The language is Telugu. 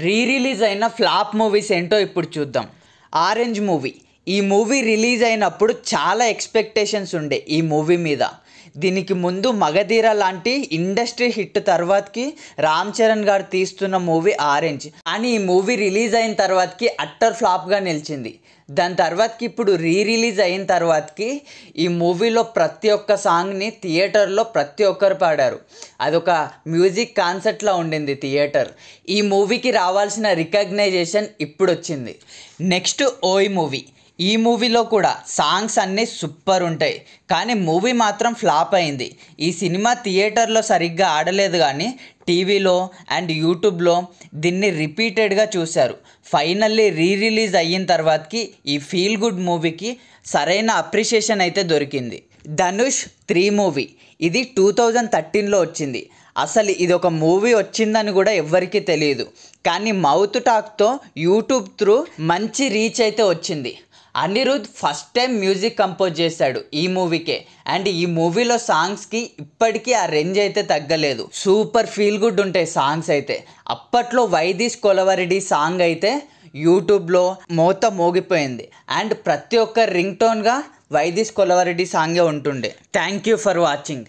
రిలీజ్ అయిన ఫ్లాప్ మూవీస్ ఏంటో ఇప్పుడు చూద్దాం. Orange movie. ఈ మూవీ రిలీజ్ అయినప్పుడు చాలా ఎక్స్పెక్టేషన్స్ ఉండే ఈ మూవీ మీద. దీనికి ముందు మగధీర లాంటి ఇండస్ట్రీ హిట్ తర్వాతకి రామ్ చరణ్ గారు తీస్తున్న మూవీ ఆరెంజ్. కానీ ఈ మూవీ రిలీజ్ అయిన తర్వాతకి అట్టర్ ఫ్లాప్గా నిలిచింది. దాని తర్వాతకి ఇప్పుడు రిలీజ్ అయిన తర్వాతకి ఈ మూవీలో ప్రతి ఒక్క సాంగ్ని థియేటర్లో ప్రతి ఒక్కరు పాడారు. అదొక మ్యూజిక్ కాన్సెప్ట్లా ఉండింది థియేటర్. ఈ మూవీకి రావాల్సిన రికగ్నైజేషన్ ఇప్పుడు వచ్చింది. నెక్స్ట్ ఓయ్ మూవీ. ఈ మూవీలో కూడా సాంగ్స్ అన్నీ సూపర్ ఉంటాయి, కానీ మూవీ మాత్రం ఫ్లాప్ అయింది. ఈ సినిమా థియేటర్లో సరిగ్గా ఆడలేదు, కానీ టీవీలో అండ్ యూట్యూబ్లో దీన్ని రిపీటెడ్గా చూశారు. ఫైనల్లీ రిలీజ్ అయిన తర్వాతకి ఈ ఫీల్ గుడ్ మూవీకి సరైన అప్రిషియేషన్ అయితే దొరికింది. ధనుష్ 3 మూవీ. ఇది 2013లో వచ్చింది. అసలు ఇది ఒక మూవీ వచ్చిందని కూడా ఎవ్వరికీ తెలియదు, కానీ మౌత్ టాక్తో యూట్యూబ్ త్రూ మంచి రీచ్ అయితే వచ్చింది. Anirudh first time music compose చేశాడు ఈ మూవీకే. అండ్ ఈ మూవీలో సాంగ్స్కి ఇప్పటికీ ఆ రేంజ్ అయితే తగ్గలేదు. సూపర్ ఫీల్ గుడ్ ఉంటాయి సాంగ్స్ అయితే. అప్పట్లో వైదిస్ కొలవరెడ్డి సాంగ్ అయితే యూట్యూబ్లో మోగిపోయింది. అండ్ ప్రతి ఒక్క రింగ్ టోన్గా వైదిస్ కొలవరెడ్డి సాంగే ఉంటుండే. Thank you for watching.